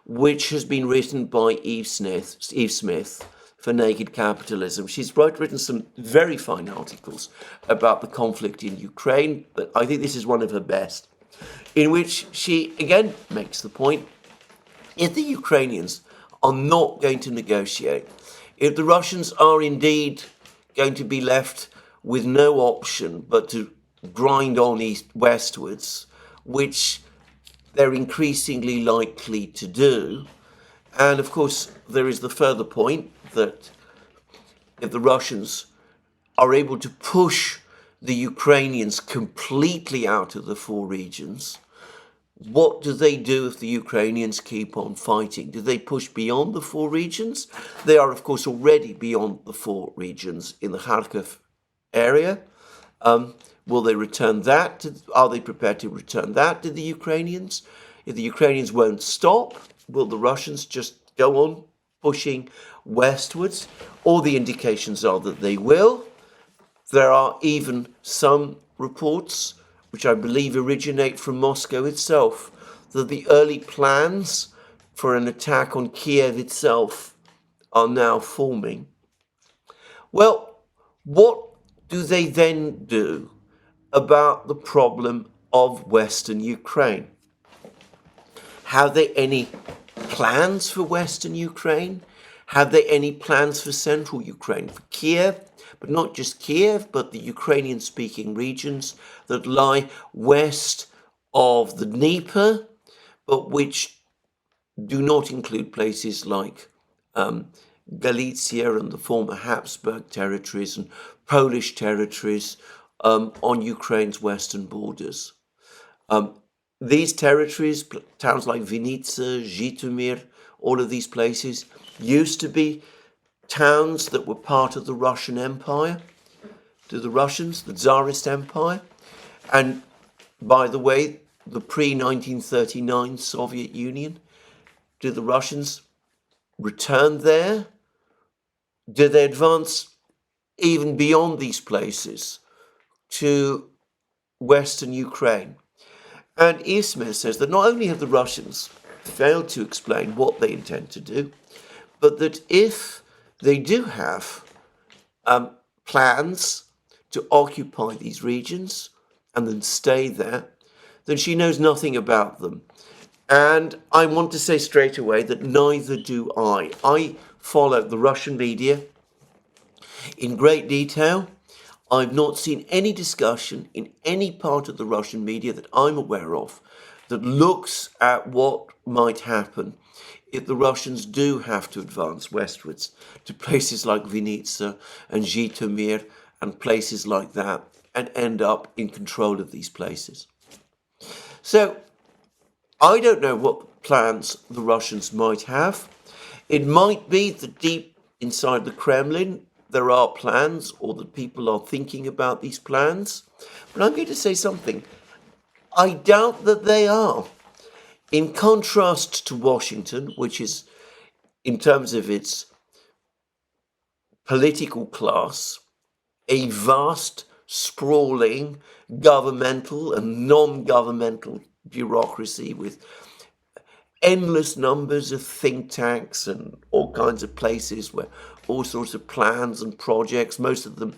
which has been written by Eve Smith for Naked Capitalism. She's written some very fine articles about the conflict in Ukraine, but I think this is one of her best, in which she again makes the point, if the Ukrainians are not going to negotiate, if the Russians are indeed going to be left with no option but to grind on westwards, which they're increasingly likely to do. And of course, there is the further point that if the Russians are able to push the Ukrainians completely out of the 4 regions, what do they do if the Ukrainians keep on fighting? Do they push beyond the 4 regions? They are, of course, already beyond the 4 regions in the Kharkiv area, Will they return that? Are they prepared to return that to the Ukrainians? If the Ukrainians won't stop, will the Russians just go on pushing westwards? All the indications are that they will. There are even some reports, which I believe originate from Moscow itself, that the early plans for an attack on Kiev itself are now forming. Well, what do they then do about the problem of Western Ukraine? Have they any plans for Western Ukraine? Have they any plans for central Ukraine, for Kiev? But not just Kiev, but the Ukrainian-speaking regions that lie west of the Dnieper, but which do not include places like Galicia and the former Habsburg territories and Polish territories on Ukraine's western borders. These territories, towns like Vinnitsa, Zhytomyr, all of these places, used to be towns that were part of the Russian Empire, to the Russians, the Tsarist Empire. And by the way, the pre-1939 Soviet Union, do the Russians return there? Do they advance even beyond these places to Western Ukraine? And Ian Smith says that not only have the Russians failed to explain what they intend to do, but that if they do have plans to occupy these regions and then stay there, then she knows nothing about them. And I want to say straight away that neither do I. I follow the Russian media in great detail. I've not seen any discussion in any part of the Russian media that I'm aware of that looks at what might happen if the Russians do have to advance westwards to places like Vinnitsa and Zhytomyr and places like that and end up in control of these places. So I don't know what plans the Russians might have. It might be that deep inside the Kremlin there are plans, or that people are thinking about these plans. But I'm going to say something. I doubt that they are. In contrast to Washington, which is, in terms of its political class, a vast, sprawling, governmental and non-governmental bureaucracy with endless numbers of think tanks and all kinds of places where all sorts of plans and projects, most of them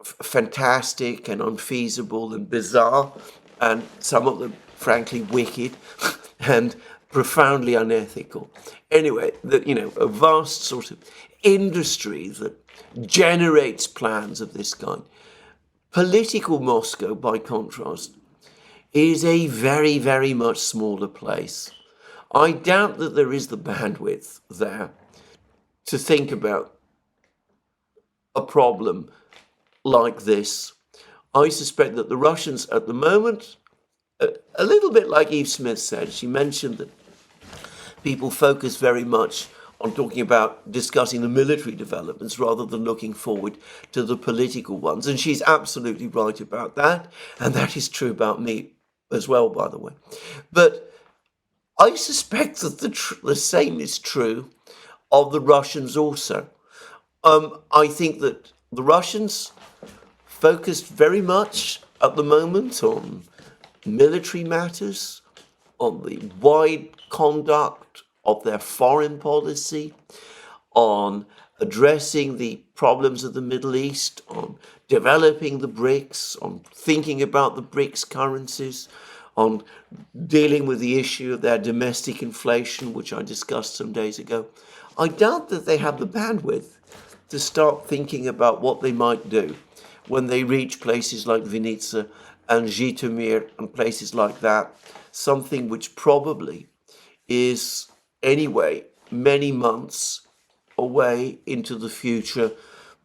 fantastic and unfeasible and bizarre, and some of them, frankly, wicked and profoundly unethical. Anyway, a vast sort of industry that generates plans of this kind. Political Moscow, by contrast, is a very, very much smaller place. I doubt that there is the bandwidth there to think about a problem like this. I suspect that the Russians at the moment, a little bit like Eve Smith said, she mentioned that people focus very much on talking about discussing the military developments rather than looking forward to the political ones. And she's absolutely right about that. And that is true about me as well, by the way. But I suspect that the same is true of the Russians also. I think that the Russians focused very much at the moment on military matters, on the wide conduct of their foreign policy, on addressing the problems of the Middle East, on developing the BRICS, on thinking about the BRICS currencies, on dealing with the issue of their domestic inflation, which I discussed some days ago. I doubt that they have the bandwidth to start thinking about what they might do when they reach places like Vinnitsa and Zhytomyr and places like that, something which probably is anyway many months away into the future,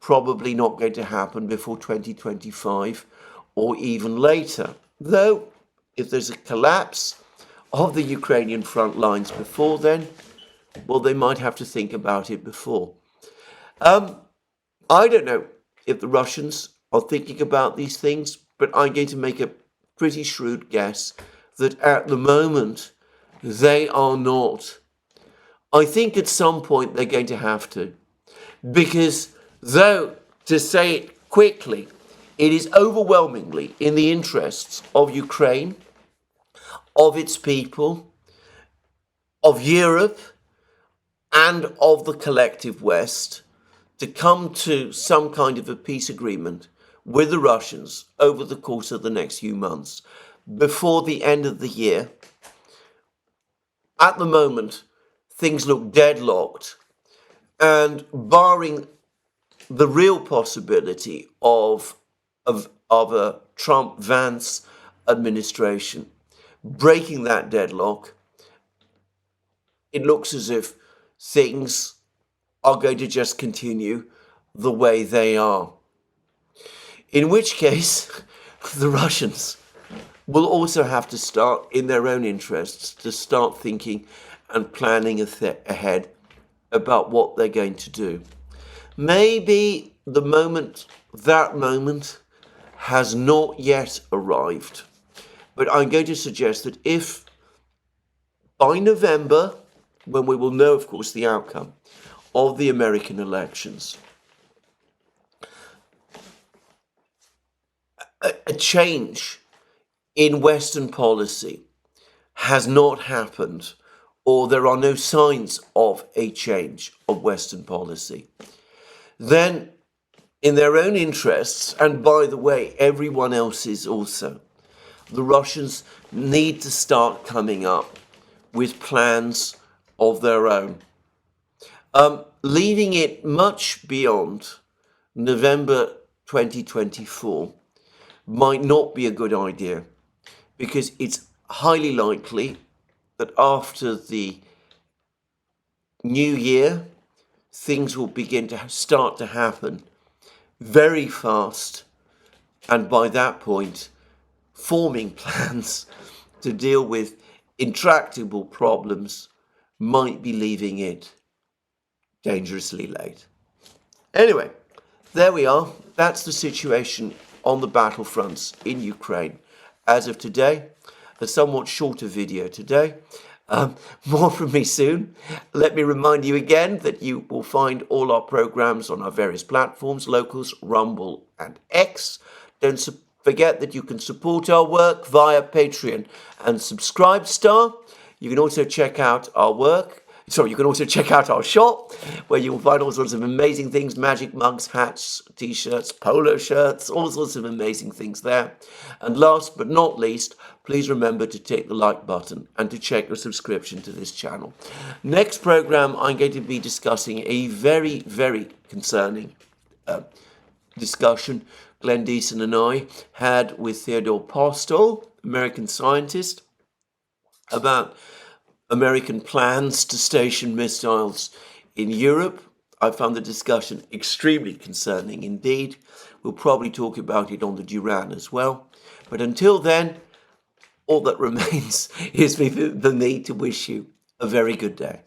probably not going to happen before 2025 or even later. Though, if there's a collapse of the Ukrainian front lines before then, well, they might have to think about it before. I don't know if the Russians are thinking about these things, but I'm going to make a pretty shrewd guess that at the moment they are not. I think at some point they're going to have to, because though, to say it quickly, it is overwhelmingly in the interests of Ukraine, of its people, of Europe, and of the collective West to come to some kind of a peace agreement with the Russians over the course of the next few months before the end of the year. At the moment, things look deadlocked, and barring the real possibility of a Trump-Vance administration breaking that deadlock, it looks as if things are going to just continue the way they are. In which case, the Russians will also have to start, in their own interests, to start thinking and planning ahead about what they're going to do. Maybe that moment has not yet arrived, but I'm going to suggest that if by November, when we will know, of course, the outcome of the American elections, a change in Western policy has not happened, or there are no signs of a change of Western policy, then in their own interests, and by the way, everyone else's also, the Russians need to start coming up with plans of their own. Leaving it much beyond November 2024 might not be a good idea, because it's highly likely that after the new year, things will begin to start to happen very fast, and by that point, forming plans to deal with intractable problems might be leaving it dangerously late. Anyway, there we are. That's the situation on the battlefronts in Ukraine as of today. A somewhat shorter video today. More from me soon. Let me remind you again that you will find all our programs on our various platforms, Locals, Rumble, and X. Don't forget that you can support our work via Patreon and Subscribestar. You can also check out our work. You can also check out our shop, where you will find all sorts of amazing things, magic mugs, hats, t-shirts, polo shirts, all sorts of amazing things there. And last but not least, please remember to tick the like button and to check your subscription to this channel. Next program, I'm going to be discussing a very, very concerning discussion Glenn Deason and I had with Theodore Postel, American scientist, about American plans to station missiles in Europe. I found the discussion extremely concerning indeed. We'll probably talk about it on the Duran as well. But until then, all that remains is for me to wish you a very good day.